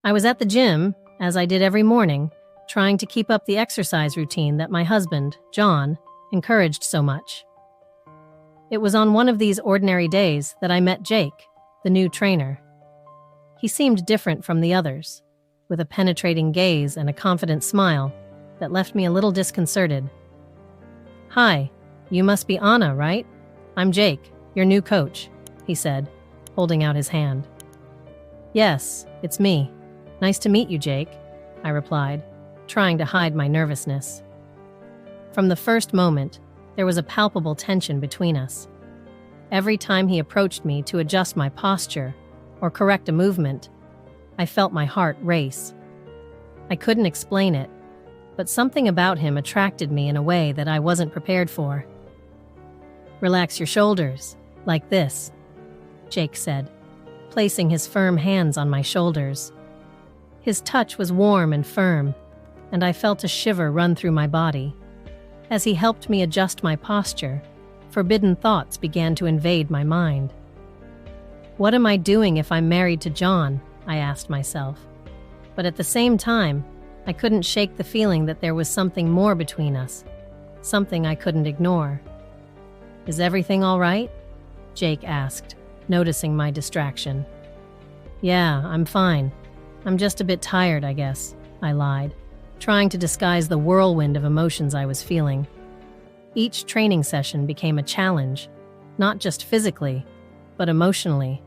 I was at the gym, as I did every morning, trying to keep up the exercise routine that my husband, John, encouraged so much. It was on one of these ordinary days that I met Jake, the new trainer. He seemed different from the others, with a penetrating gaze and a confident smile that left me a little disconcerted. "Hi, you must be Anna, right? I'm Jake, your new coach," he said, holding out his hand. "Yes, it's me. Nice to meet you, Jake," I replied, trying to hide my nervousness. From the first moment, there was a palpable tension between us. Every time he approached me to adjust my posture or correct a movement, I felt my heart race. I couldn't explain it, but something about him attracted me in a way that I wasn't prepared for. "Relax your shoulders, like this," Jake said, placing his firm hands on my shoulders. His touch was warm and firm, and I felt a shiver run through my body. As he helped me adjust my posture, forbidden thoughts began to invade my mind. What am I doing if I'm married to John? I asked myself. But at the same time, I couldn't shake the feeling that there was something more between us, something I couldn't ignore. "Is everything all right?" Jake asked, noticing my distraction. "Yeah, I'm fine. I'm just a bit tired, I guess," I lied, trying to disguise the whirlwind of emotions I was feeling. Each training session became a challenge, not just physically, but emotionally.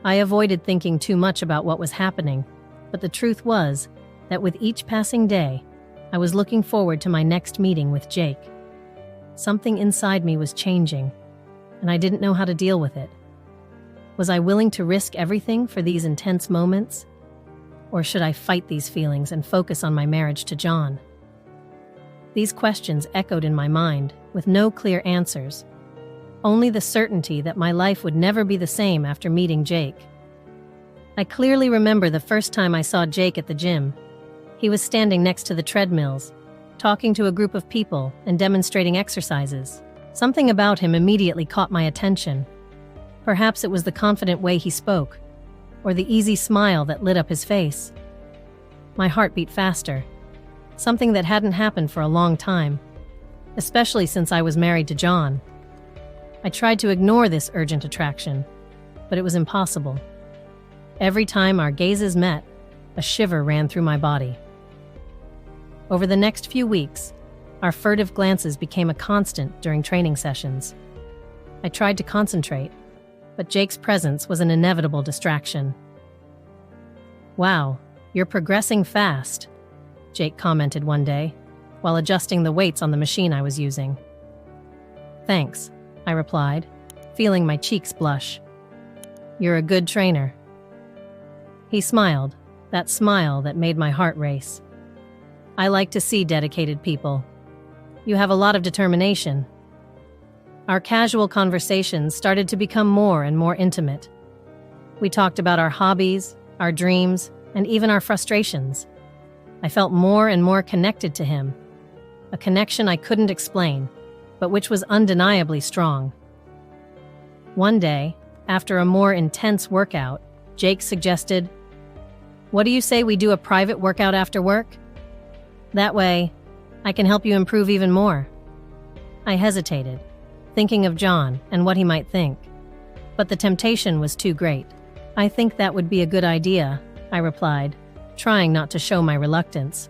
I avoided thinking too much about what was happening, but the truth was that with each passing day, I was looking forward to my next meeting with Jake. Something inside me was changing, and I didn't know how to deal with it. Was I willing to risk everything for these intense moments? Or should I fight these feelings and focus on my marriage to John? These questions echoed in my mind, with no clear answers. Only the certainty that my life would never be the same after meeting Jake. I clearly remember the first time I saw Jake at the gym. He was standing next to the treadmills, talking to a group of people and demonstrating exercises. Something about him immediately caught my attention. Perhaps it was the confident way he spoke, or the easy smile that lit up his face. My heart beat faster, something that hadn't happened for a long time, especially since I was married to John. I tried to ignore this urgent attraction, but it was impossible. Every time our gazes met, a shiver ran through my body. Over the next few weeks, our furtive glances became a constant during training sessions. I tried to concentrate, but Jake's presence was an inevitable distraction. "Wow, you're progressing fast," Jake commented one day, while adjusting the weights on the machine I was using. "Thanks," I replied, feeling my cheeks blush. "You're a good trainer." He smiled, that smile that made my heart race. "I like to see dedicated people. You have a lot of determination." Our casual conversations started to become more and more intimate. We talked about our hobbies, our dreams, and even our frustrations. I felt more and more connected to him, a connection I couldn't explain, but which was undeniably strong. One day, after a more intense workout, Jake suggested, "What do you say we do a private workout after work? That way, I can help you improve even more." I hesitated, thinking of John and what he might think. But the temptation was too great. "I think that would be a good idea," I replied, trying not to show my reluctance.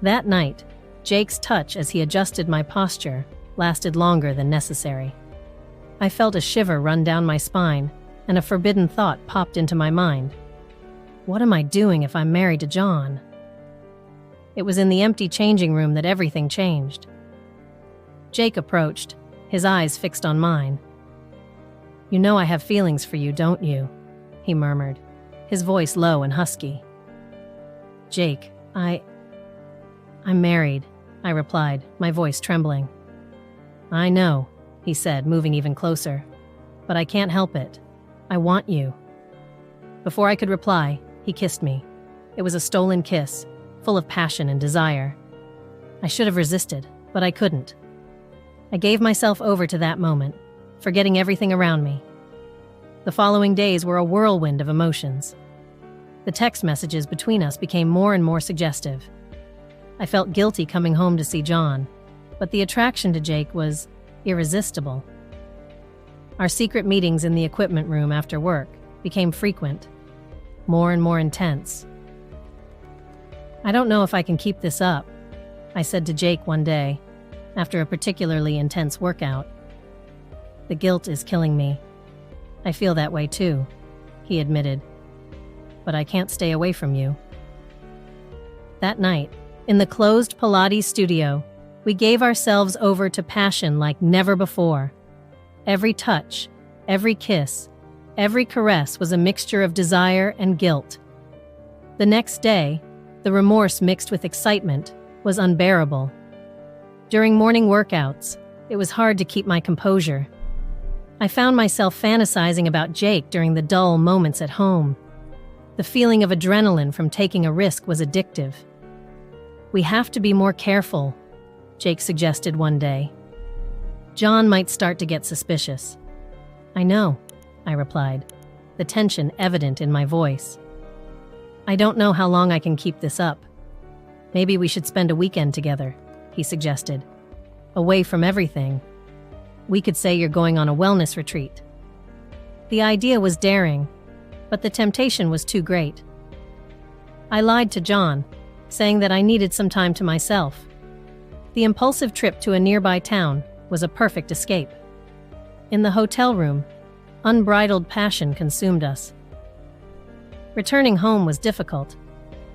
That night, Jake's touch as he adjusted my posture lasted longer than necessary. I felt a shiver run down my spine, and a forbidden thought popped into my mind. What am I doing if I'm married to John? It was in the empty changing room that everything changed. Jake approached, his eyes fixed on mine. "You know I have feelings for you, don't you?" he murmured, his voice low and husky. "Jake, I'm married," I replied, my voice trembling. "I know," he said, moving even closer, "but I can't help it. I want you." Before I could reply, he kissed me. It was a stolen kiss, full of passion and desire. I should have resisted, but I couldn't. I gave myself over to that moment, forgetting everything around me. The following days were a whirlwind of emotions. The text messages between us became more and more suggestive. I felt guilty coming home to see John, but the attraction to Jake was irresistible. Our secret meetings in the equipment room after work became frequent, more and more intense. "I don't know if I can keep this up," I said to Jake one day, after a particularly intense workout. "The guilt is killing me." "I feel that way too," he admitted. "But I can't stay away from you." That night, in the closed Pilates studio, we gave ourselves over to passion like never before. Every touch, every kiss, every caress was a mixture of desire and guilt. The next day, the remorse mixed with excitement was unbearable. During morning workouts, it was hard to keep my composure. I found myself fantasizing about Jake during the dull moments at home. The feeling of adrenaline from taking a risk was addictive. "We have to be more careful," Jake suggested one day. "John might start to get suspicious." "I know," I replied, the tension evident in my voice. "I don't know how long I can keep this up. Maybe we should spend a weekend together," he suggested. "Away from everything. We could say you're going on a wellness retreat." The idea was daring, but the temptation was too great. I lied to John, saying that I needed some time to myself. The impulsive trip to a nearby town was a perfect escape. In the hotel room, unbridled passion consumed us. Returning home was difficult.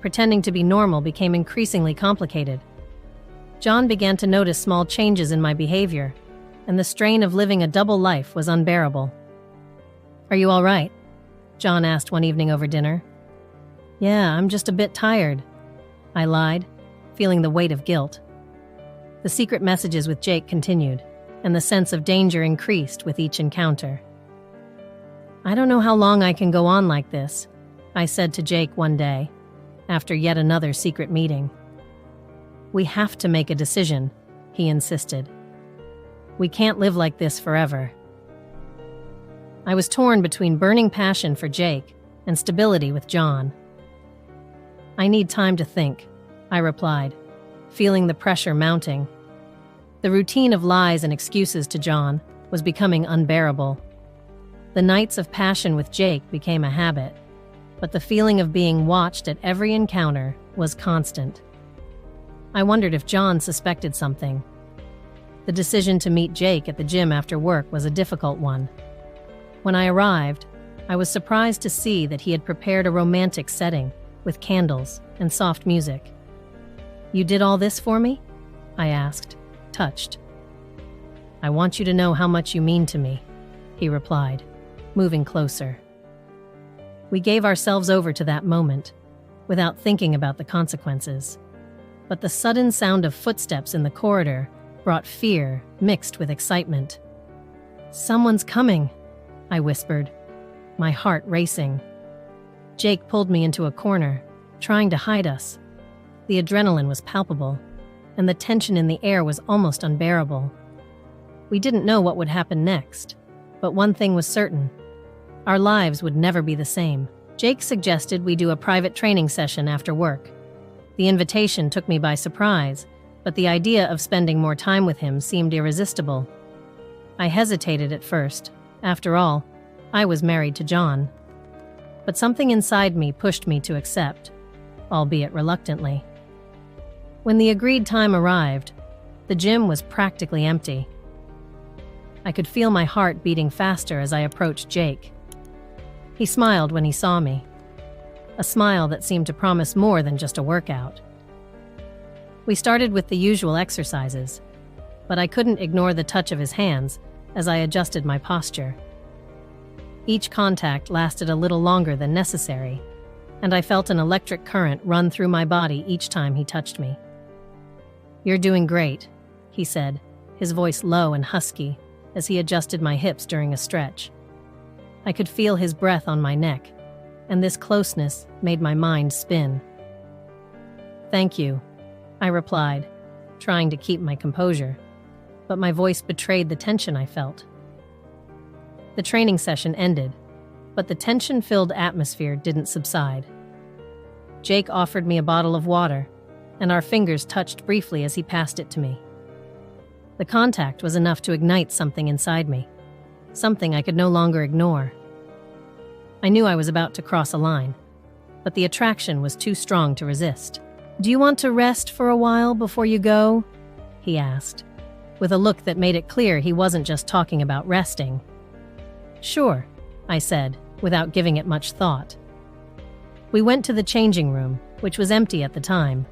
Pretending to be normal became increasingly complicated. John began to notice small changes in my behavior, and the strain of living a double life was unbearable. "Are you all right?" John asked one evening over dinner. "Yeah, I'm just a bit tired," I lied, feeling the weight of guilt. The secret messages with Jake continued, and the sense of danger increased with each encounter. "I don't know how long I can go on like this," I said to Jake one day, after yet another secret meeting. "We have to make a decision," he insisted. "We can't live like this forever." I was torn between burning passion for Jake and stability with John. "I need time to think," I replied, feeling the pressure mounting. The routine of lies and excuses to John was becoming unbearable. The nights of passion with Jake became a habit, but the feeling of being watched at every encounter was constant. I wondered if John suspected something. The decision to meet Jake at the gym after work was a difficult one. When I arrived, I was surprised to see that he had prepared a romantic setting with candles and soft music. "You did all this for me?" I asked, touched. "I want you to know how much you mean to me," he replied, moving closer. We gave ourselves over to that moment, without thinking about the consequences. But the sudden sound of footsteps in the corridor brought fear mixed with excitement. "Someone's coming," I whispered, my heart racing. Jake pulled me into a corner, trying to hide us. The adrenaline was palpable, and the tension in the air was almost unbearable. We didn't know what would happen next, but one thing was certain. Our lives would never be the same. Jake suggested we do a private training session after work. The invitation took me by surprise, but the idea of spending more time with him seemed irresistible. I hesitated at first. After all, I was married to John. But something inside me pushed me to accept, albeit reluctantly. When the agreed time arrived, the gym was practically empty. I could feel my heart beating faster as I approached Jake. He smiled when he saw me, a smile that seemed to promise more than just a workout. We started with the usual exercises, but I couldn't ignore the touch of his hands as I adjusted my posture. Each contact lasted a little longer than necessary, and I felt an electric current run through my body each time he touched me. "You're doing great," he said, his voice low and husky, as he adjusted my hips during a stretch. I could feel his breath on my neck, and this closeness made my mind spin. "Thank you," I replied, trying to keep my composure, but my voice betrayed the tension I felt. The training session ended, but the tension-filled atmosphere didn't subside. Jake offered me a bottle of water, and our fingers touched briefly as he passed it to me. The contact was enough to ignite something inside me, something I could no longer ignore. I knew I was about to cross a line, but the attraction was too strong to resist. "Do you want to rest for a while before you go?" he asked, with a look that made it clear he wasn't just talking about resting. "Sure," I said, without giving it much thought. We went to the changing room, which was empty at the time.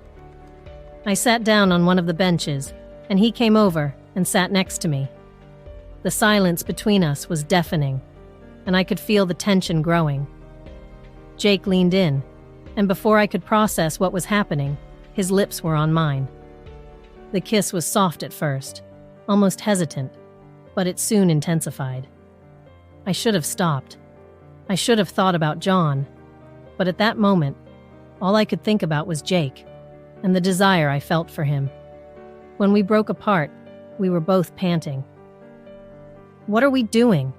I sat down on one of the benches, and he came over and sat next to me. The silence between us was deafening, and I could feel the tension growing. Jake leaned in, and before I could process what was happening, his lips were on mine. The kiss was soft at first, almost hesitant, but it soon intensified. I should have stopped. I should have thought about John, but at that moment, all I could think about was Jake and the desire I felt for him. When we broke apart, we were both panting. "What are we doing?"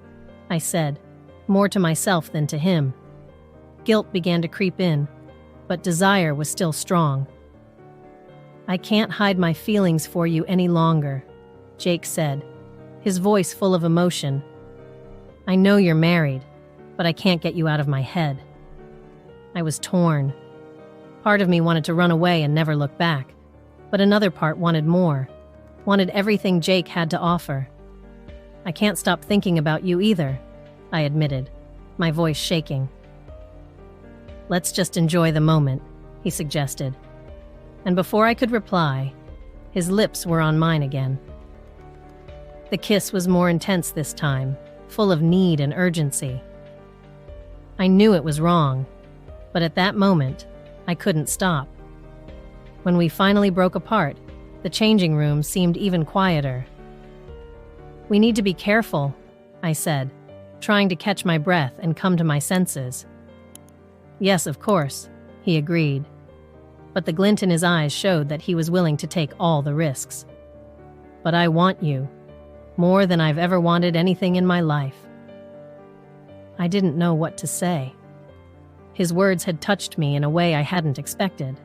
I said, more to myself than to him. Guilt began to creep in, but desire was still strong. "I can't hide my feelings for you any longer," Jake said, his voice full of emotion. "I know you're married, but I can't get you out of my head." I was torn. Part of me wanted to run away and never look back, but another part wanted more, wanted everything Jake had to offer. "I can't stop thinking about you either," I admitted, my voice shaking. "Let's just enjoy the moment," he suggested. And before I could reply, his lips were on mine again. The kiss was more intense this time, full of need and urgency. I knew it was wrong, but at that moment, I couldn't stop. When we finally broke apart, the changing room seemed even quieter. "We need to be careful," I said, trying to catch my breath and come to my senses. "Yes, of course," he agreed, but the glint in his eyes showed that he was willing to take all the risks. "But I want you, more than I've ever wanted anything in my life." I didn't know what to say. His words had touched me in a way I hadn't expected.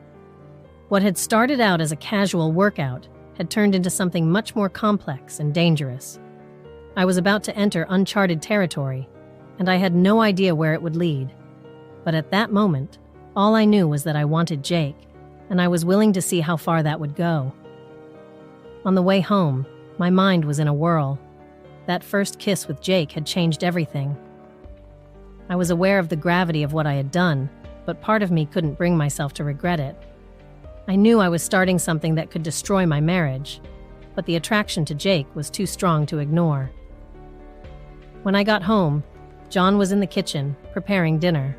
What had started out as a casual workout had turned into something much more complex and dangerous. I was about to enter uncharted territory, and I had no idea where it would lead. But at that moment, all I knew was that I wanted Jake, and I was willing to see how far that would go. On the way home, my mind was in a whirl. That first kiss with Jake had changed everything. I was aware of the gravity of what I had done, but part of me couldn't bring myself to regret it. I knew I was starting something that could destroy my marriage, but the attraction to Jake was too strong to ignore. When I got home, John was in the kitchen, preparing dinner.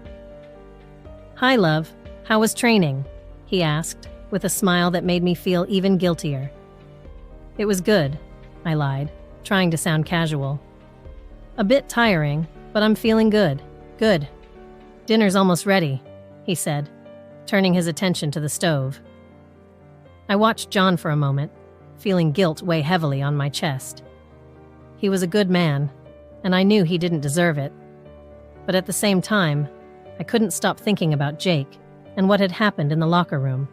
"Hi, love. How was training?" he asked, with a smile that made me feel even guiltier. "It was good," I lied, trying to sound casual. "A bit tiring, but I'm feeling good. Good. Dinner's almost ready," he said, turning his attention to the stove. I watched John for a moment, feeling guilt weigh heavily on my chest. He was a good man, and I knew he didn't deserve it. But at the same time, I couldn't stop thinking about Jake and what had happened in the locker room.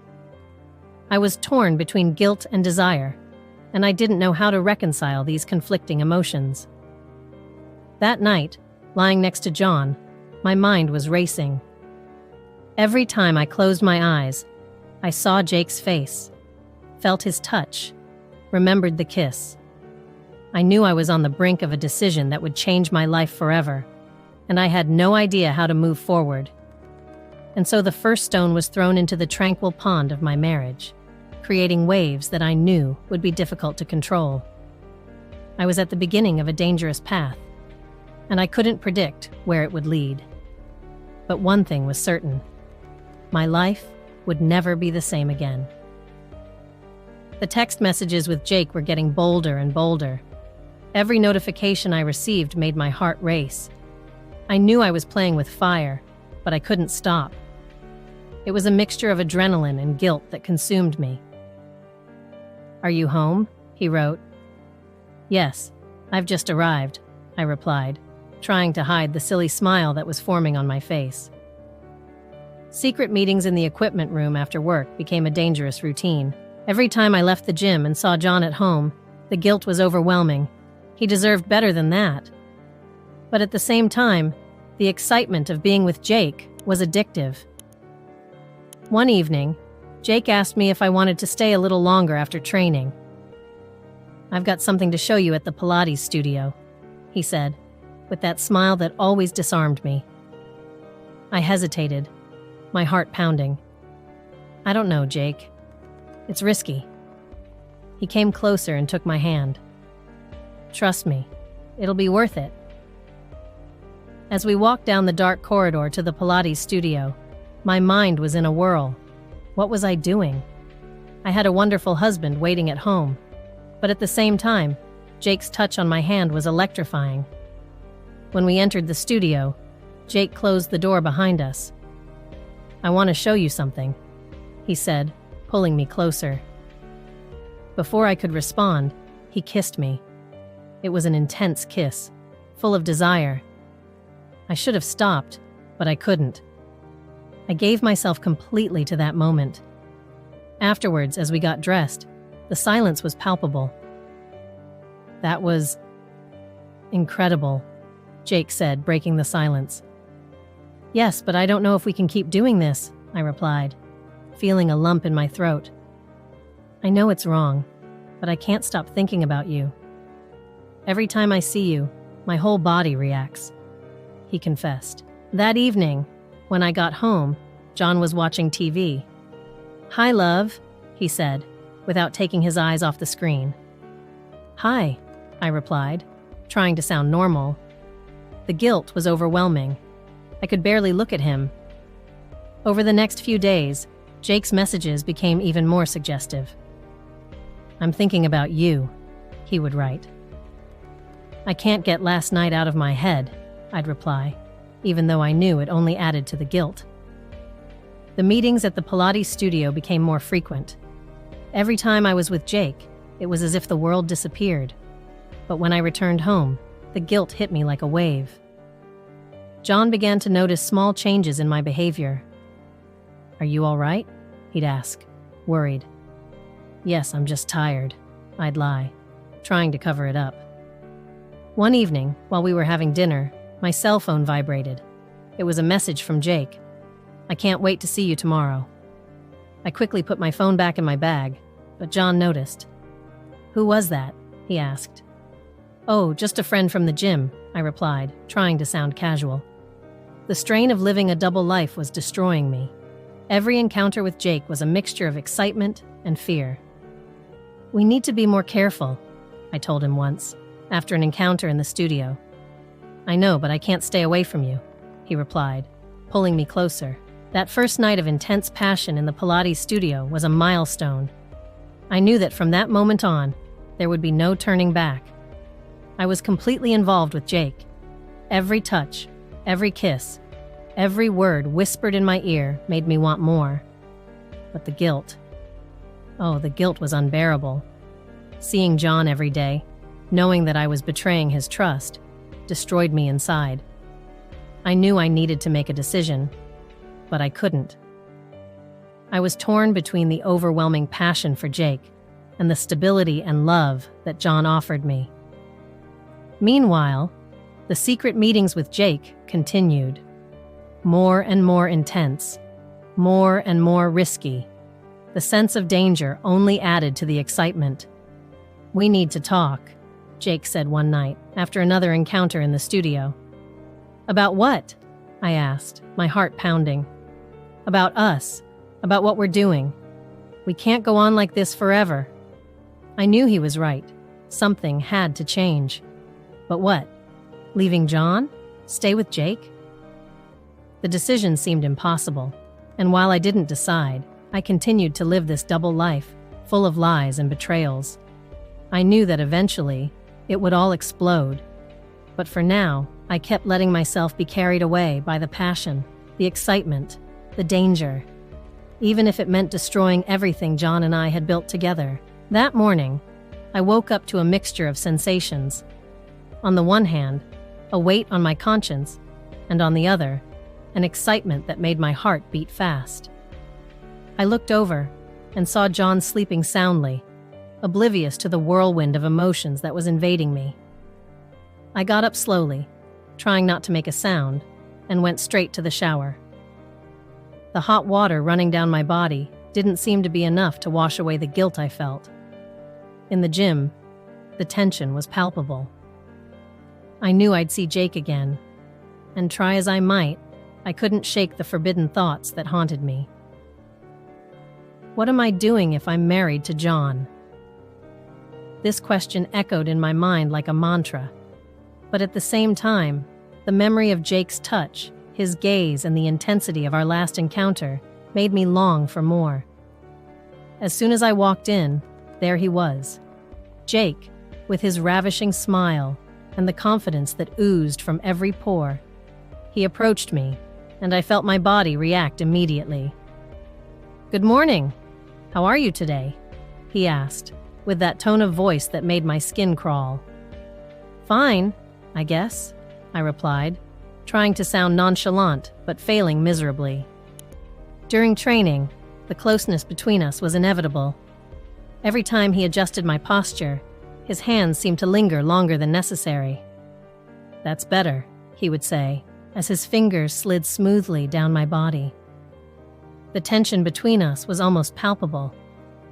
I was torn between guilt and desire, and I didn't know how to reconcile these conflicting emotions. That night, lying next to John, my mind was racing. Every time I closed my eyes, I saw Jake's face, felt his touch, remembered the kiss. I knew I was on the brink of a decision that would change my life forever, and I had no idea how to move forward. And so the first stone was thrown into the tranquil pond of my marriage, creating waves that I knew would be difficult to control. I was at the beginning of a dangerous path, and I couldn't predict where it would lead. But one thing was certain: my life would never be the same again. The text messages with Jake were getting bolder and bolder. Every notification I received made my heart race. I knew I was playing with fire, but I couldn't stop. It was a mixture of adrenaline and guilt that consumed me. "Are you home?" he wrote. "Yes, I've just arrived," I replied, trying to hide the silly smile that was forming on my face. Secret meetings in the equipment room after work became a dangerous routine. Every time I left the gym and saw John at home, the guilt was overwhelming. He deserved better than that. But at the same time, the excitement of being with Jake was addictive. One evening, Jake asked me if I wanted to stay a little longer after training. "I've got something to show you at the Pilates studio," he said, with that smile that always disarmed me. I hesitated, my heart pounding. "I don't know, Jake. It's risky." He came closer and took my hand. "Trust me, it'll be worth it." As we walked down the dark corridor to the Pilates studio, my mind was in a whirl. What was I doing? I had a wonderful husband waiting at home, but at the same time, Jake's touch on my hand was electrifying. When we entered the studio, Jake closed the door behind us. "I want to show you something," he said, pulling me closer. Before I could respond, he kissed me. It was an intense kiss, full of desire. I should have stopped, but I couldn't. I gave myself completely to that moment. Afterwards, as we got dressed, the silence was palpable. "That was incredible," Jake said, breaking the silence. "Yes, but I don't know if we can keep doing this," I replied, feeling a lump in my throat. "I know it's wrong, but I can't stop thinking about you. Every time I see you, my whole body reacts," he confessed. That evening, when I got home, John was watching TV. "Hi, love," he said, without taking his eyes off the screen. "Hi," I replied, trying to sound normal. The guilt was overwhelming. I could barely look at him. Over the next few days, Jake's messages became even more suggestive. "I'm thinking about you," he would write. "I can't get last night out of my head," I'd reply, even though I knew it only added to the guilt. The meetings at the Pilates studio became more frequent. Every time I was with Jake, it was as if the world disappeared. But when I returned home, the guilt hit me like a wave. John began to notice small changes in my behavior. "Are you all right?" he'd ask, worried. "Yes, I'm just tired," I'd lie, trying to cover it up. One evening, while we were having dinner, my cell phone vibrated. It was a message from Jake. "I can't wait to see you tomorrow." I quickly put my phone back in my bag, but John noticed. "Who was that?" he asked. "Oh, just a friend from the gym," I replied, trying to sound casual. The strain of living a double life was destroying me. Every encounter with Jake was a mixture of excitement and fear. "We need to be more careful," I told him once, after an encounter in the studio. "I know, but I can't stay away from you," he replied, pulling me closer. That first night of intense passion in the Pilates studio was a milestone. I knew that from that moment on, there would be no turning back. I was completely involved with Jake. Every touch, every kiss, every word whispered in my ear made me want more. But the guilt. Oh, the guilt was unbearable. Seeing John every day, knowing that I was betraying his trust, destroyed me inside. I knew I needed to make a decision, but I couldn't. I was torn between the overwhelming passion for Jake and the stability and love that John offered me. Meanwhile, the secret meetings with Jake continued. More and more intense, more and more risky. The sense of danger only added to the excitement. "We need to talk," Jake said one night after another encounter in the studio. "About what?" I asked, my heart pounding. "About us, about what we're doing. We can't go on like this forever." I knew he was right. Something had to change. But what? Leaving John? Stay with Jake? The decision seemed impossible, and while I didn't decide, I continued to live this double life, full of lies and betrayals. I knew that eventually, it would all explode. But for now, I kept letting myself be carried away by the passion, the excitement, the danger, even if it meant destroying everything John and I had built together. That morning, I woke up to a mixture of sensations. On the one hand, a weight on my conscience, and on the other, an excitement that made my heart beat fast. I looked over and saw John sleeping soundly, oblivious to the whirlwind of emotions that was invading me. I got up slowly, trying not to make a sound, and went straight to the shower. The hot water running down my body didn't seem to be enough to wash away the guilt I felt. In the gym, the tension was palpable. I knew I'd see Jake again, and try as I might, I couldn't shake the forbidden thoughts that haunted me. What am I doing if I'm married to John? This question echoed in my mind like a mantra, but at the same time, the memory of Jake's touch, his gaze, and the intensity of our last encounter made me long for more. As soon as I walked in, there he was. Jake, with his ravishing smile and the confidence that oozed from every pore. He approached me, and I felt my body react immediately. "Good morning. How are you today?" he asked, with that tone of voice that made my skin crawl. "Fine, I guess," I replied, trying to sound nonchalant but failing miserably. During training, the closeness between us was inevitable. Every time he adjusted my posture, his hands seemed to linger longer than necessary. "That's better," he would say, as his fingers slid smoothly down my body. The tension between us was almost palpable,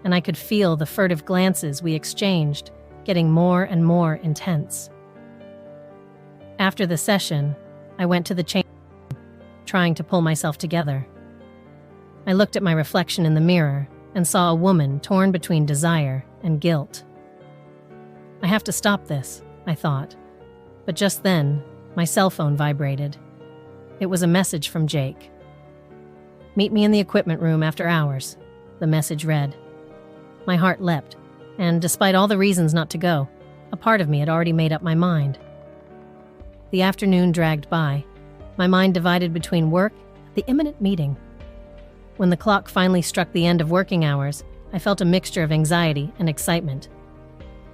and I could feel the furtive glances we exchanged getting more and more intense. After the session, I went to the change room, trying to pull myself together. I looked at my reflection in the mirror and saw a woman torn between desire and guilt. I have to stop this, I thought, but just then, my cell phone vibrated. It was a message from Jake. "Meet me in the equipment room after hours," the message read. My heart leapt, and despite all the reasons not to go, a part of me had already made up my mind. The afternoon dragged by, my mind divided between work and the imminent meeting. When the clock finally struck the end of working hours, I felt a mixture of anxiety and excitement.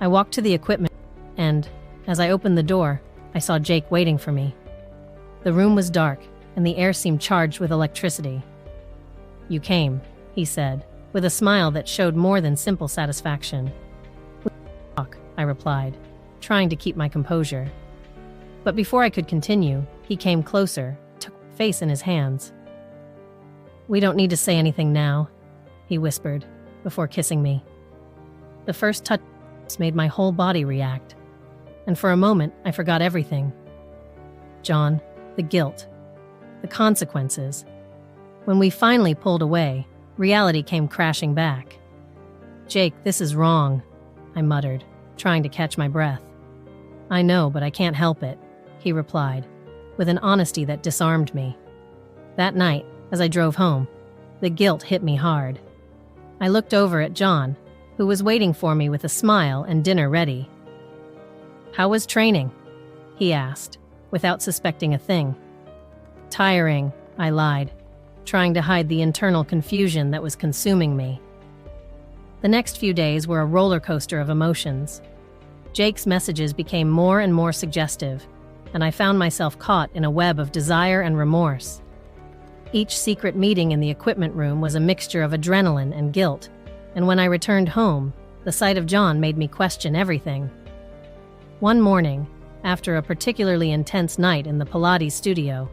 I walked to the equipment, and, as I opened the door, I saw Jake waiting for me. The room was dark, and the air seemed charged with electricity. "You came," he said, with a smile that showed more than simple satisfaction. "We can talk," I replied, trying to keep my composure. But before I could continue, he came closer, took my face in his hands. "We don't need to say anything now," he whispered, before kissing me. The first touch made my whole body react, and for a moment I forgot everything. John, the guilt, the consequences. When we finally pulled away, reality came crashing back. "Jake, this is wrong," I muttered, trying to catch my breath. "I know, but I can't help it," he replied, with an honesty that disarmed me. That night, as I drove home, the guilt hit me hard. I looked over at John, who was waiting for me with a smile and dinner ready. "How was training?" he asked, without suspecting a thing. "Tiring," I lied, trying to hide the internal confusion that was consuming me. The next few days were a roller coaster of emotions. Jake's messages became more and more suggestive, and I found myself caught in a web of desire and remorse. Each secret meeting in the equipment room was a mixture of adrenaline and guilt, and when I returned home, the sight of John made me question everything. One morning, after a particularly intense night in the Pilates studio,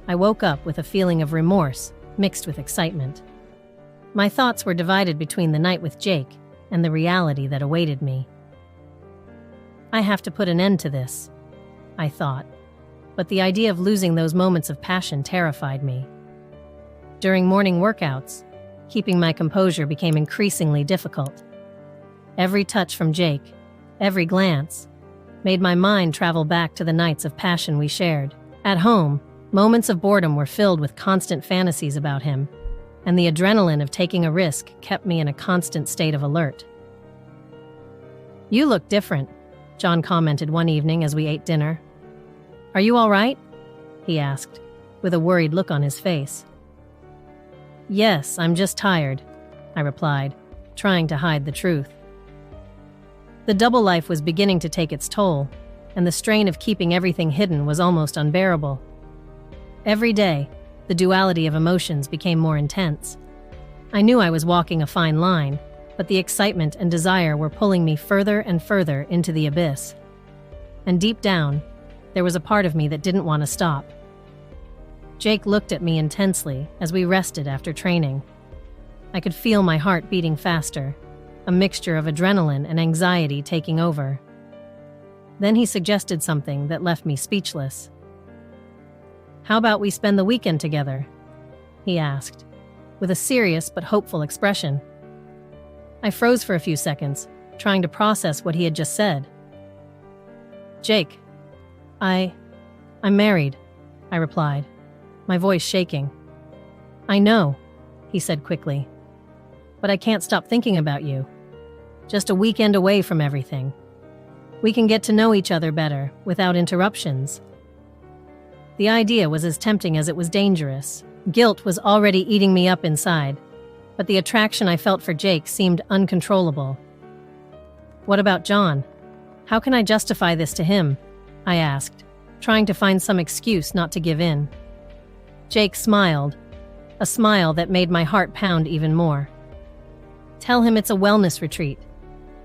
I woke up with a feeling of remorse mixed with excitement. My thoughts were divided between the night with Jake and the reality that awaited me. I have to put an end to this, I thought, but the idea of losing those moments of passion terrified me. During morning workouts, keeping my composure became increasingly difficult. Every touch from Jake, every glance, made my mind travel back to the nights of passion we shared. At home, moments of boredom were filled with constant fantasies about him, and the adrenaline of taking a risk kept me in a constant state of alert. "You look different," John commented one evening as we ate dinner. "Are you all right?" he asked, with a worried look on his face. "Yes, I'm just tired," I replied, trying to hide the truth. The double life was beginning to take its toll, and the strain of keeping everything hidden was almost unbearable. Every day, the duality of emotions became more intense. I knew I was walking a fine line, but the excitement and desire were pulling me further and further into the abyss. And deep down, there was a part of me that didn't want to stop. Jake looked at me intensely as we rested after training. I could feel my heart beating faster, a mixture of adrenaline and anxiety taking over. Then he suggested something that left me speechless. "How about we spend the weekend together?" he asked, with a serious but hopeful expression. I froze for a few seconds, trying to process what he had just said. "Jake, I'm married," I replied, my voice shaking. "I know," he said quickly, "but I can't stop thinking about you. Just a weekend away from everything. We can get to know each other better without interruptions." The idea was as tempting as it was dangerous. Guilt was already eating me up inside, but the attraction I felt for Jake seemed uncontrollable. "What about John? How can I justify this to him?" I asked, trying to find some excuse not to give in. Jake smiled, a smile that made my heart pound even more. "Tell him it's a wellness retreat.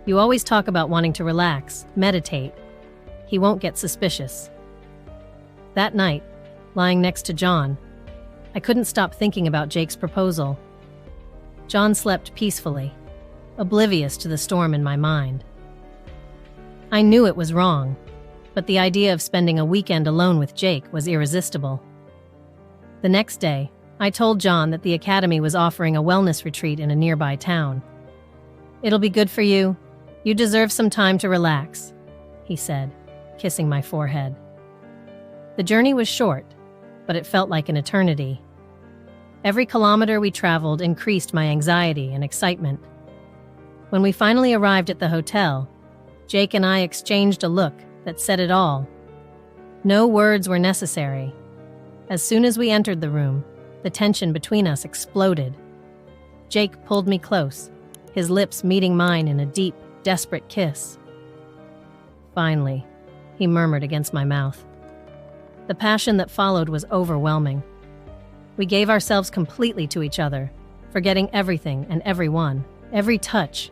You always talk about wanting to relax, meditate. He won't get suspicious." That night, lying next to John, I couldn't stop thinking about Jake's proposal. John slept peacefully, oblivious to the storm in my mind. I knew it was wrong, but the idea of spending a weekend alone with Jake was irresistible. The next day, I told John that the academy was offering a wellness retreat in a nearby town. "It'll be good for you. You deserve some time to relax," he said, kissing my forehead. The journey was short, but it felt like an eternity. Every kilometer we traveled increased my anxiety and excitement. When we finally arrived at the hotel, Jake and I exchanged a look that said it all. No words were necessary. As soon as we entered the room, the tension between us exploded. Jake pulled me close, his lips meeting mine in a deep, desperate kiss. "Finally," he murmured against my mouth. The passion that followed was overwhelming. We gave ourselves completely to each other, forgetting everything and everyone. Every touch,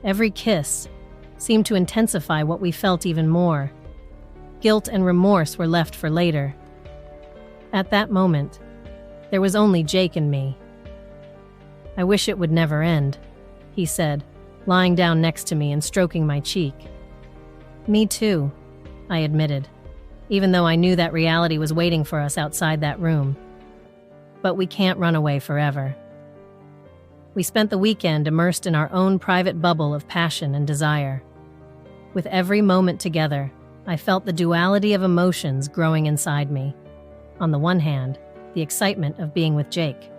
every kiss, seemed to intensify what we felt even more. Guilt and remorse were left for later. At that moment, there was only Jake and me. "I wish it would never end," he said, lying down next to me and stroking my cheek. "Me too," I admitted, even though I knew that reality was waiting for us outside that room. But we can't run away forever. We spent the weekend immersed in our own private bubble of passion and desire. With every moment together, I felt the duality of emotions growing inside me. On the one hand, the excitement of being with Jake.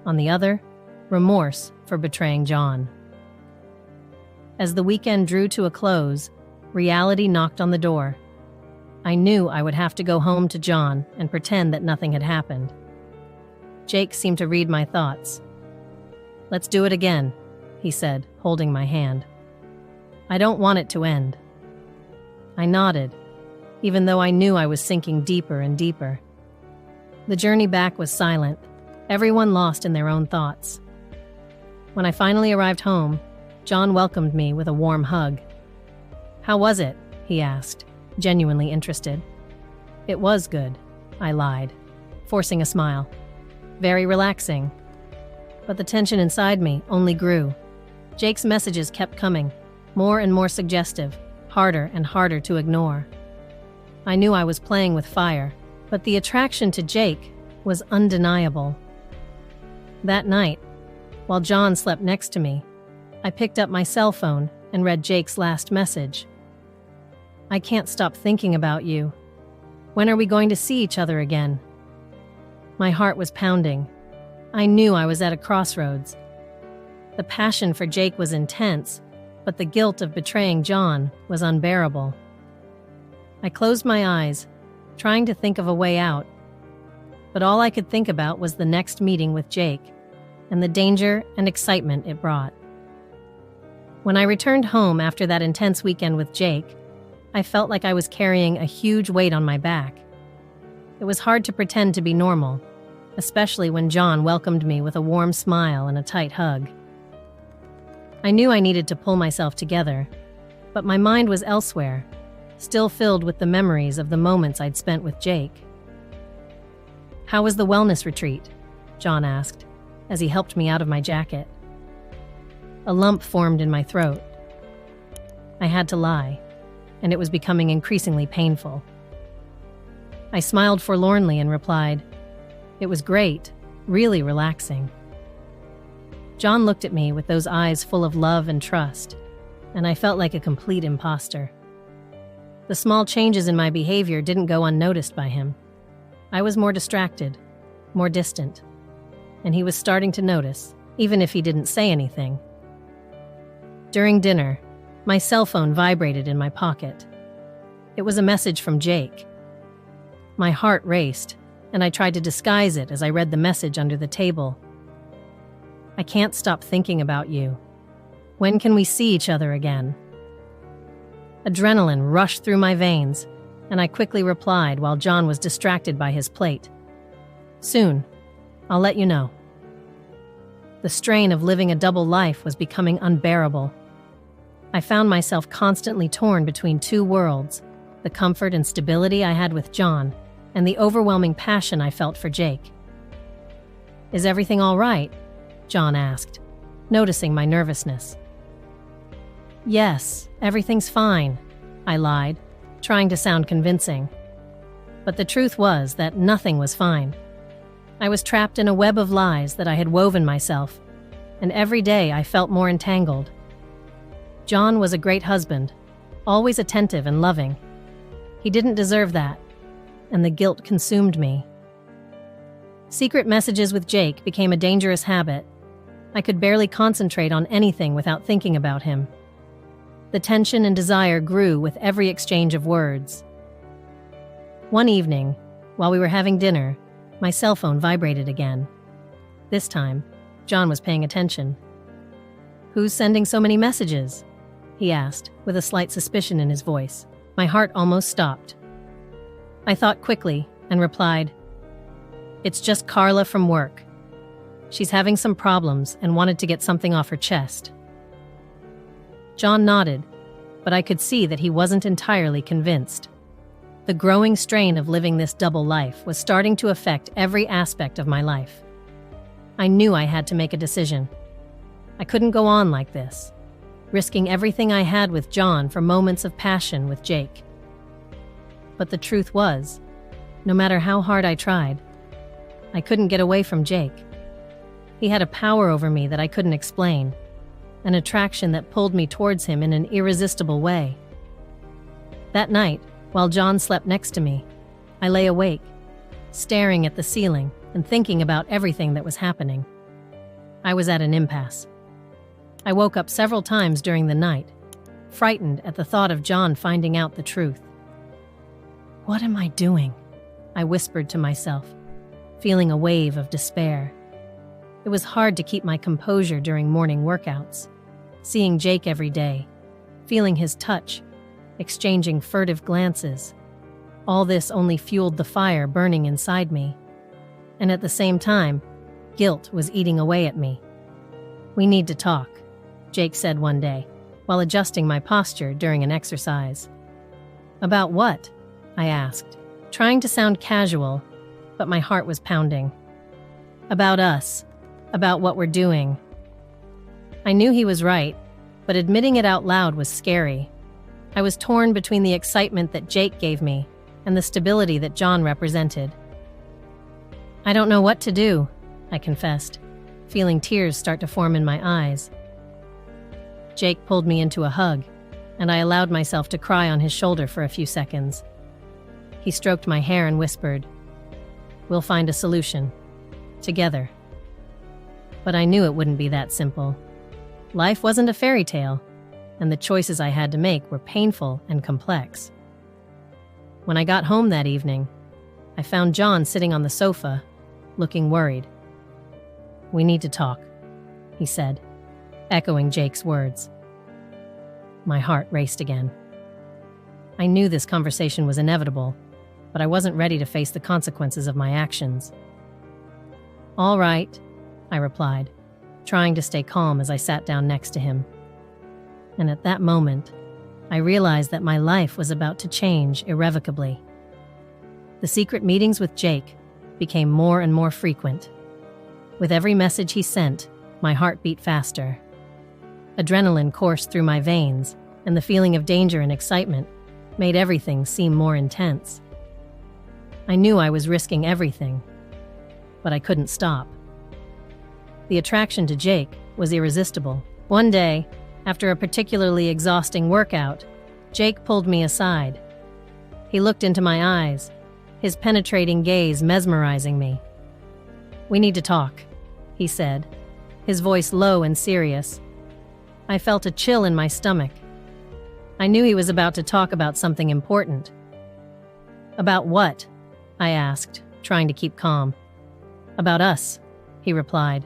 On the other, remorse for betraying John. As the weekend drew to a close, reality knocked on the door. I knew I would have to go home to John and pretend that nothing had happened. Jake seemed to read my thoughts. "Let's do it again," he said, holding my hand. "I don't want it to end." I nodded, even though I knew I was sinking deeper and deeper. The journey back was silent, everyone lost in their own thoughts. When I finally arrived home, John welcomed me with a warm hug. "How was it?" he asked, genuinely interested. "It was good," I lied, forcing a smile. "Very relaxing." But the tension inside me only grew. Jake's messages kept coming, more and more suggestive, harder and harder to ignore. I knew I was playing with fire, but the attraction to Jake was undeniable. That night, while John slept next to me, I picked up my cell phone and read Jake's last message. "I can't stop thinking about you. When are we going to see each other again?" My heart was pounding. I knew I was at a crossroads. The passion for Jake was intense, but the guilt of betraying John was unbearable. I closed my eyes, trying to think of a way out. But all I could think about was the next meeting with Jake, and the danger and excitement it brought. When I returned home after that intense weekend with Jake, I felt like I was carrying a huge weight on my back. It was hard to pretend to be normal, especially when John welcomed me with a warm smile and a tight hug. I knew I needed to pull myself together, but my mind was elsewhere, still filled with the memories of the moments I'd spent with Jake. "How was the wellness retreat?" John asked, as he helped me out of my jacket. A lump formed in my throat. I had to lie, and it was becoming increasingly painful. I smiled forlornly and replied, "It was great, really relaxing." John looked at me with those eyes full of love and trust, and I felt like a complete imposter. The small changes in my behavior didn't go unnoticed by him. I was more distracted, more distant, and he was starting to notice, even if he didn't say anything. During dinner, my cell phone vibrated in my pocket. It was a message from Jake. My heart raced, and I tried to disguise it as I read the message under the table. "I can't stop thinking about you. When can we see each other again?" Adrenaline rushed through my veins, and I quickly replied while John was distracted by his plate. "Soon. I'll let you know." The strain of living a double life was becoming unbearable. I found myself constantly torn between two worlds, the comfort and stability I had with John, and the overwhelming passion I felt for Jake. "Is everything all right?" John asked, noticing my nervousness. "Yes, everything's fine," I lied, trying to sound convincing. But the truth was that nothing was fine. I was trapped in a web of lies that I had woven myself, and every day I felt more entangled. John was a great husband, always attentive and loving. He didn't deserve that, and the guilt consumed me. Secret messages with Jake became a dangerous habit. I could barely concentrate on anything without thinking about him. The tension and desire grew with every exchange of words. One evening, while we were having dinner, my cell phone vibrated again. This time, John was paying attention. "Who's sending so many messages?" he asked, with a slight suspicion in his voice. My heart almost stopped. I thought quickly and replied, "It's just Carla from work. She's having some problems and wanted to get something off her chest." John nodded, but I could see that he wasn't entirely convinced. The growing strain of living this double life was starting to affect every aspect of my life. I knew I had to make a decision. I couldn't go on like this, risking everything I had with John for moments of passion with Jake. But the truth was, no matter how hard I tried, I couldn't get away from Jake. He had a power over me that I couldn't explain, an attraction that pulled me towards him in an irresistible way. That night, while John slept next to me, I lay awake, staring at the ceiling and thinking about everything that was happening. I was at an impasse. I woke up several times during the night, frightened at the thought of John finding out the truth. "What am I doing?" I whispered to myself, feeling a wave of despair. It was hard to keep my composure during morning workouts, seeing Jake every day, feeling his touch, exchanging furtive glances. All this only fueled the fire burning inside me. And at the same time, guilt was eating away at me. "We need to talk," Jake said one day, while adjusting my posture during an exercise. "About what?" I asked, trying to sound casual, but my heart was pounding. "About us. About what we're doing." I knew he was right, but admitting it out loud was scary. I was torn between the excitement that Jake gave me and the stability that John represented. "I don't know what to do," I confessed, feeling tears start to form in my eyes. Jake pulled me into a hug, and I allowed myself to cry on his shoulder for a few seconds. He stroked my hair and whispered, "We'll find a solution. Together." But I knew it wouldn't be that simple. Life wasn't a fairy tale, and the choices I had to make were painful and complex. When I got home that evening, I found John sitting on the sofa, looking worried. "We need to talk," he said, echoing Jake's words. My heart raced again. I knew this conversation was inevitable, but I wasn't ready to face the consequences of my actions. "All right," I replied, trying to stay calm as I sat down next to him. And at that moment, I realized that my life was about to change irrevocably. The secret meetings with Jake became more and more frequent. With every message he sent, my heart beat faster. Adrenaline coursed through my veins, and the feeling of danger and excitement made everything seem more intense. I knew I was risking everything, but I couldn't stop. The attraction to Jake was irresistible. One day, after a particularly exhausting workout, Jake pulled me aside. He looked into my eyes, his penetrating gaze mesmerizing me. "We need to talk," he said, his voice low and serious. I felt a chill in my stomach. I knew he was about to talk about something important. "About what?" I asked, trying to keep calm. "About us," he replied.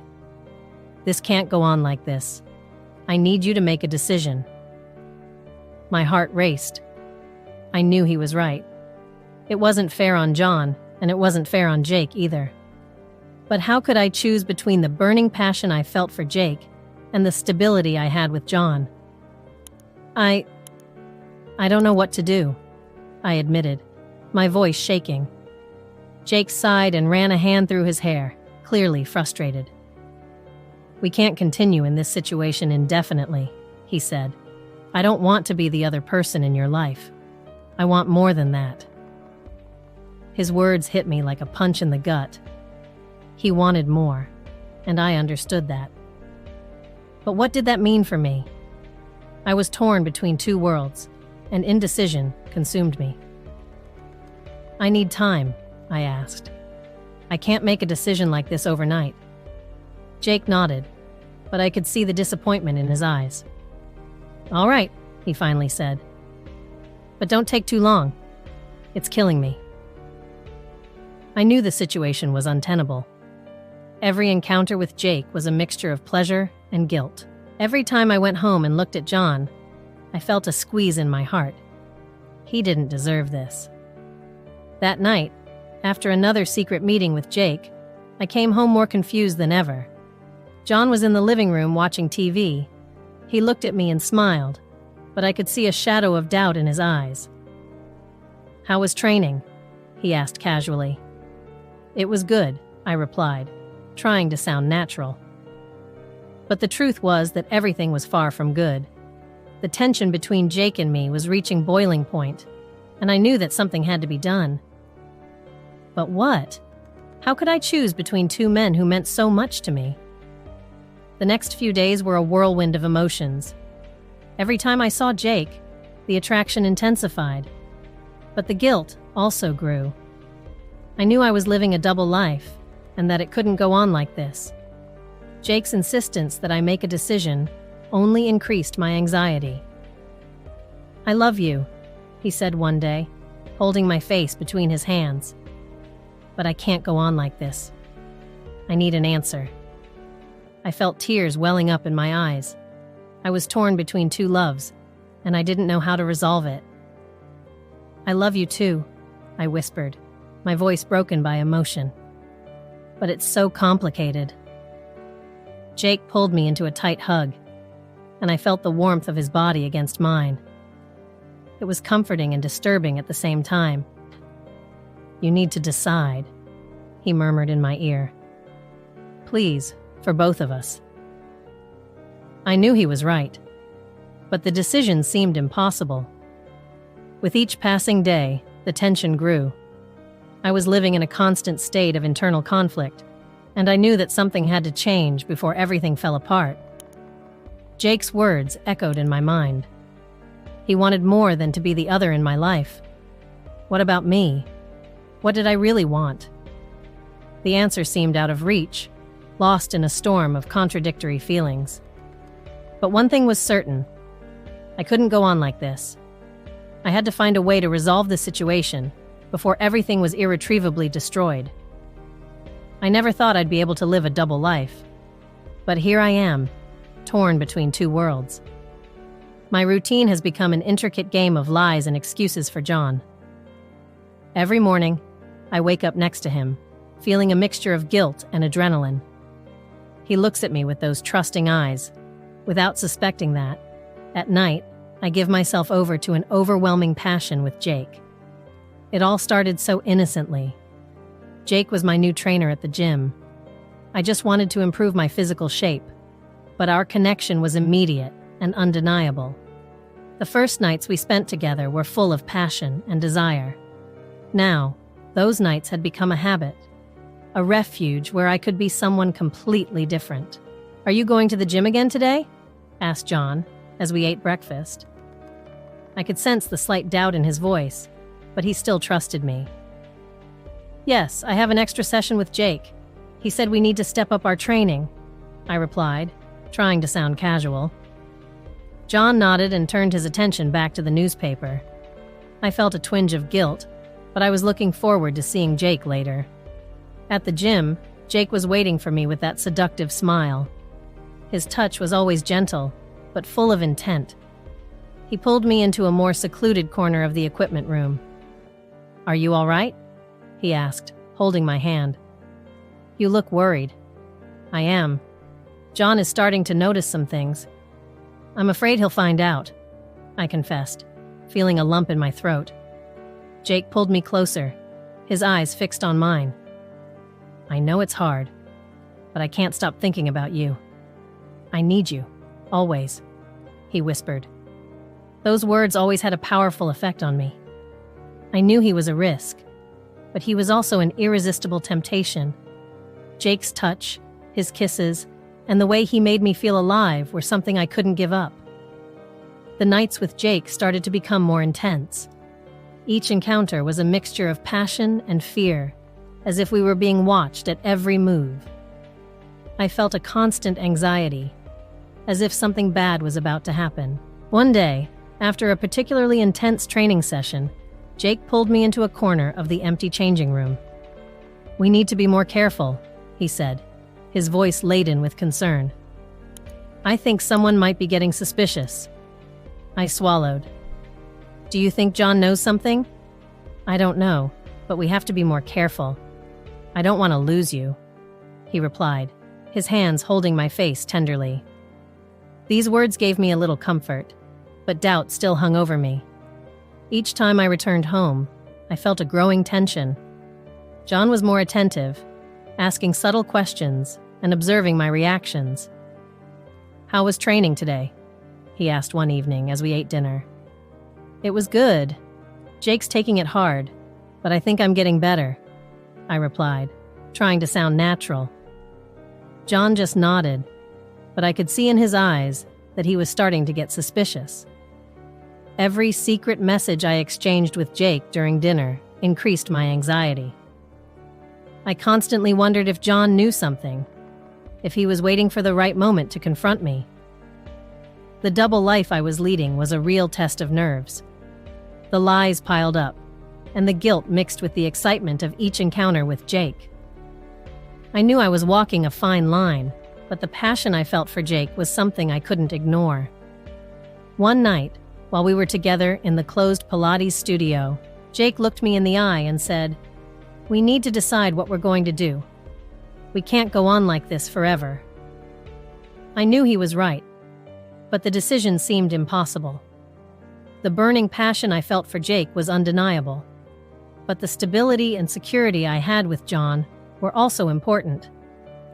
"This can't go on like this. I need you to make a decision." My heart raced. I knew he was right. It wasn't fair on John, and it wasn't fair on Jake either. But how could I choose between the burning passion I felt for Jake and the stability I had with John? I don't know what to do," I admitted, my voice shaking. Jake sighed and ran a hand through his hair, clearly frustrated. "We can't continue in this situation indefinitely," he said. "I don't want to be the other person in your life. I want more than that." His words hit me like a punch in the gut. He wanted more, and I understood that. But what did that mean for me? I was torn between two worlds, and indecision consumed me. "I need time," I asked. "I can't make a decision like this overnight." Jake nodded, but I could see the disappointment in his eyes. "All right," he finally said. "But don't take too long. It's killing me." I knew the situation was untenable. Every encounter with Jake was a mixture of pleasure and guilt. Every time I went home and looked at John, I felt a squeeze in my heart. He didn't deserve this. That night, after another secret meeting with Jake, I came home more confused than ever. John was in the living room watching TV. He looked at me and smiled, but I could see a shadow of doubt in his eyes. "How was training?" he asked casually. "It was good," I replied, trying to sound natural. But the truth was that everything was far from good. The tension between Jake and me was reaching boiling point, and I knew that something had to be done. But what? How could I choose between two men who meant so much to me? The next few days were a whirlwind of emotions. Every time I saw Jake, the attraction intensified. But the guilt also grew. I knew I was living a double life, and that it couldn't go on like this. Jake's insistence that I make a decision only increased my anxiety. "I love you," he said one day, holding my face between his hands. "But I can't go on like this. I need an answer." I felt tears welling up in my eyes. I was torn between two loves, and I didn't know how to resolve it. "I love you too," I whispered, my voice broken by emotion. "But it's so complicated." Jake pulled me into a tight hug, and I felt the warmth of his body against mine. It was comforting and disturbing at the same time. "You need to decide," he murmured in my ear. "Please, for both of us." I knew he was right, but the decision seemed impossible. With each passing day, the tension grew. I was living in a constant state of internal conflict, and I knew that something had to change before everything fell apart. Jake's words echoed in my mind. He wanted more than to be the other in my life. What about me? What did I really want? The answer seemed out of reach, lost in a storm of contradictory feelings. But one thing was certain. I couldn't go on like this. I had to find a way to resolve the situation before everything was irretrievably destroyed. I never thought I'd be able to live a double life. But here I am, torn between two worlds. My routine has become an intricate game of lies and excuses for John. Every morning, I wake up next to him, feeling a mixture of guilt and adrenaline. He looks at me with those trusting eyes, without suspecting that, at night, I give myself over to an overwhelming passion with Jake. It all started so innocently. Jake was my new trainer at the gym. I just wanted to improve my physical shape, but our connection was immediate and undeniable. The first nights we spent together were full of passion and desire. Now, those nights had become a habit, a refuge where I could be someone completely different. "Are you going to the gym again today?" asked John as we ate breakfast. I could sense the slight doubt in his voice, but he still trusted me. "Yes, I have an extra session with Jake. He said we need to step up our training," I replied, trying to sound casual. John nodded and turned his attention back to the newspaper. I felt a twinge of guilt, but I was looking forward to seeing Jake later. At the gym, Jake was waiting for me with that seductive smile. His touch was always gentle, but full of intent. He pulled me into a more secluded corner of the equipment room. "Are you all right?" he asked, holding my hand. "You look worried." "I am. John is starting to notice some things." "I'm afraid he'll find out," I confessed, feeling a lump in my throat. Jake pulled me closer, his eyes fixed on mine. "I know it's hard, but I can't stop thinking about you. I need you, always," he whispered. Those words always had a powerful effect on me. I knew he was a risk, but he was also an irresistible temptation. Jake's touch, his kisses, and the way he made me feel alive were something I couldn't give up. The nights with Jake started to become more intense. Each encounter was a mixture of passion and fear, as if we were being watched at every move. I felt a constant anxiety, as if something bad was about to happen. One day, after a particularly intense training session, Jake pulled me into a corner of the empty changing room. "We need to be more careful," he said, his voice laden with concern. "I think someone might be getting suspicious." I swallowed. "Do you think John knows something?" "I don't know, but we have to be more careful. I don't want to lose you," he replied, his hands holding my face tenderly. These words gave me a little comfort, but doubt still hung over me. Each time I returned home, I felt a growing tension. John was more attentive, asking subtle questions and observing my reactions. "How was training today?" he asked one evening as we ate dinner. "It was good. Jake's taking it hard, but I think I'm getting better," I replied, trying to sound natural. John just nodded, but I could see in his eyes that he was starting to get suspicious. Every secret message I exchanged with Jake during dinner increased my anxiety. I constantly wondered if John knew something, if he was waiting for the right moment to confront me. The double life I was leading was a real test of nerves. The lies piled up, and the guilt mixed with the excitement of each encounter with Jake. I knew I was walking a fine line, but the passion I felt for Jake was something I couldn't ignore. One night, while we were together in the closed Pilates studio, Jake looked me in the eye and said, "We need to decide what we're going to do. We can't go on like this forever." I knew he was right, but the decision seemed impossible. The burning passion I felt for Jake was undeniable, but the stability and security I had with John were also important.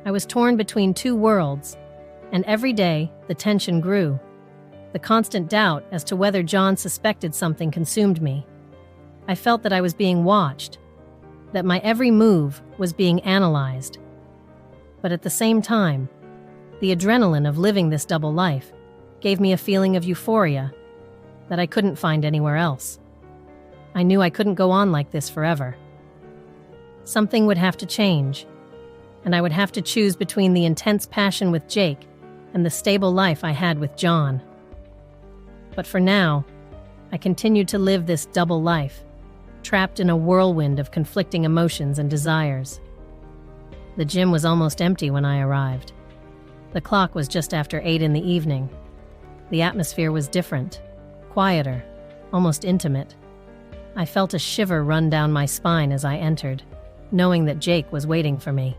I was torn between two worlds, and every day the tension grew. The constant doubt as to whether John suspected something consumed me. I felt that I was being watched, that my every move was being analyzed. But at the same time, the adrenaline of living this double life gave me a feeling of euphoria that I couldn't find anywhere else. I knew I couldn't go on like this forever. Something would have to change, and I would have to choose between the intense passion with Jake and the stable life I had with John. But for now, I continued to live this double life, trapped in a whirlwind of conflicting emotions and desires. The gym was almost empty when I arrived. The clock was just after 8 in the evening. The atmosphere was different, quieter, almost intimate. I felt a shiver run down my spine as I entered. knowing that Jake was waiting for me.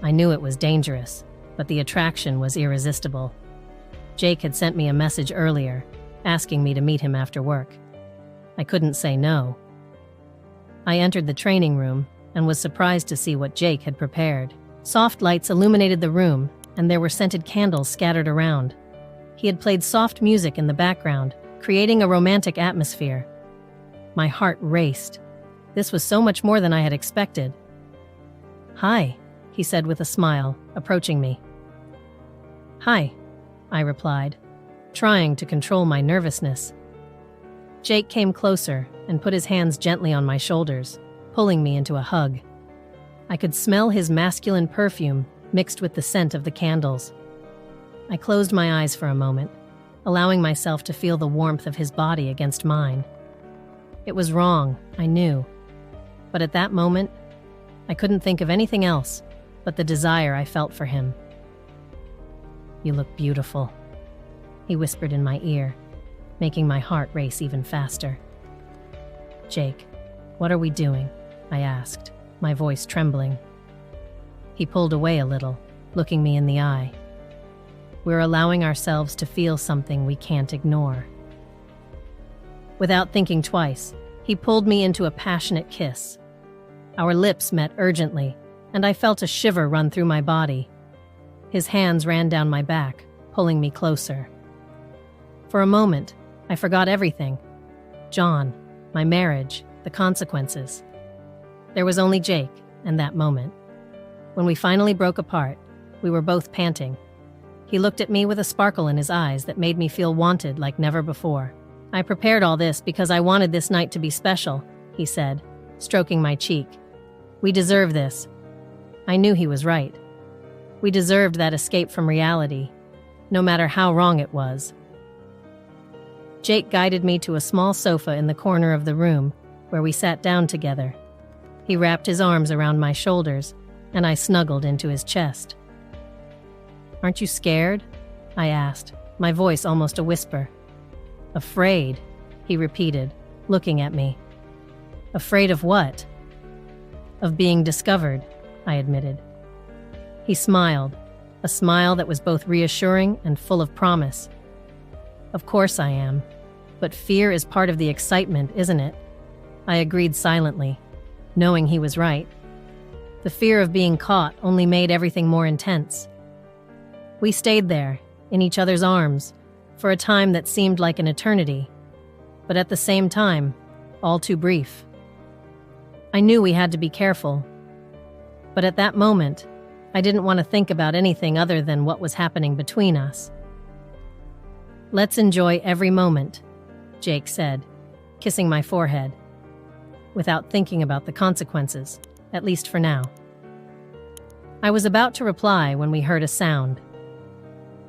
I knew it was dangerous, but the attraction was irresistible. Jake had sent me a message earlier, asking me to meet him after work. I couldn't say no. I entered the training room and was surprised to see what Jake had prepared. Soft lights illuminated the room, and there were scented candles scattered around. He had played soft music in the background, creating a romantic atmosphere. My heart raced. This was so much more than I had expected. "Hi," he said with a smile, approaching me. "Hi," I replied, trying to control my nervousness. Jake came closer and put his hands gently on my shoulders, pulling me into a hug. I could smell his masculine perfume mixed with the scent of the candles. I closed my eyes for a moment, allowing myself to feel the warmth of his body against mine. It was wrong, I knew, but at that moment, I couldn't think of anything else but the desire I felt for him. "You look beautiful," he whispered in my ear, making my heart race even faster. "Jake, what are we doing?" I asked, my voice trembling. He pulled away a little, looking me in the eye. "We're allowing ourselves to feel something we can't ignore." Without thinking twice, he pulled me into a passionate kiss. Our lips met urgently, and I felt a shiver run through my body. His hands ran down my back, pulling me closer. For a moment, I forgot everything. John, my marriage, the consequences. There was only Jake and that moment. When we finally broke apart, we were both panting. He looked at me with a sparkle in his eyes that made me feel wanted like never before. "I prepared all this because I wanted this night to be special," he said, stroking my cheek. "We deserve this." I knew he was right. We deserved that escape from reality, no matter how wrong it was. Jake guided me to a small sofa in the corner of the room, where we sat down together. He wrapped his arms around my shoulders, and I snuggled into his chest. "Aren't you scared?" I asked, my voice almost a whisper. "Afraid," he repeated, looking at me. "Afraid of what?" "Of being discovered," I admitted. He smiled, a smile that was both reassuring and full of promise. "Of course I am, but fear is part of the excitement, isn't it?" I agreed silently, knowing he was right. The fear of being caught only made everything more intense. We stayed there, in each other's arms, for a time that seemed like an eternity, but at the same time, all too brief. I knew we had to be careful, but at that moment, I didn't want to think about anything other than what was happening between us. "Let's enjoy every moment," Jake said, kissing my forehead, without thinking about the consequences, at least for now. I was about to reply when we heard a sound.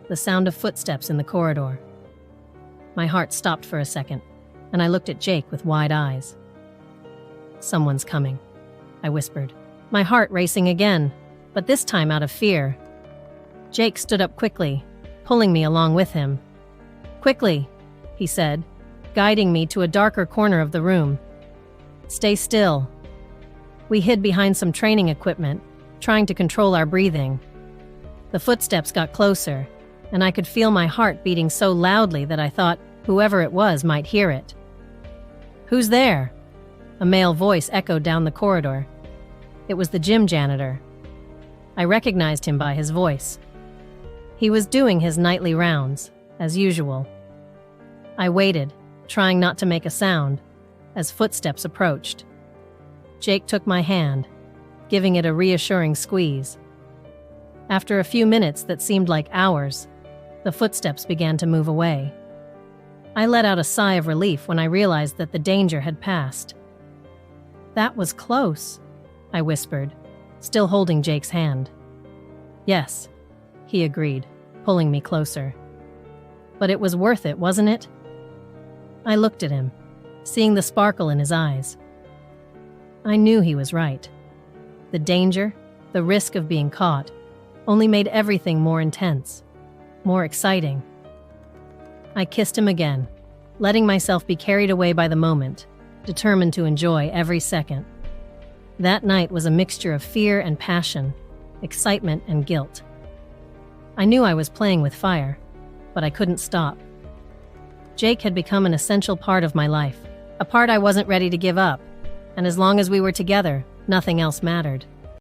The sound of footsteps in the corridor. My heart stopped for a second, and I looked at Jake with wide eyes. "Someone's coming," I whispered, my heart racing again, but this time out of fear. Jake stood up quickly, pulling me along with him. "Quickly," he said, guiding me to a darker corner of the room. "Stay still." We hid behind some training equipment, trying to control our breathing. The footsteps got closer, and I could feel my heart beating so loudly that I thought whoever it was might hear it. "Who's there?" A male voice echoed down the corridor. It was the gym janitor. I recognized him by his voice. He was doing his nightly rounds, as usual. I waited, trying not to make a sound, as footsteps approached. Jake took my hand, giving it a reassuring squeeze. After a few minutes that seemed like hours, the footsteps began to move away. I let out a sigh of relief when I realized that the danger had passed. "That was close," I whispered, still holding Jake's hand. "Yes," he agreed, pulling me closer. "But it was worth it, wasn't it?" I looked at him, seeing the sparkle in his eyes. I knew he was right. The danger, the risk of being caught, only made everything more intense, more exciting. I kissed him again, letting myself be carried away by the moment, determined to enjoy every second. That night was a mixture of fear and passion, excitement and guilt. I knew I was playing with fire, but I couldn't stop. Jake had become an essential part of my life, a part I wasn't ready to give up, and as long as we were together, nothing else mattered.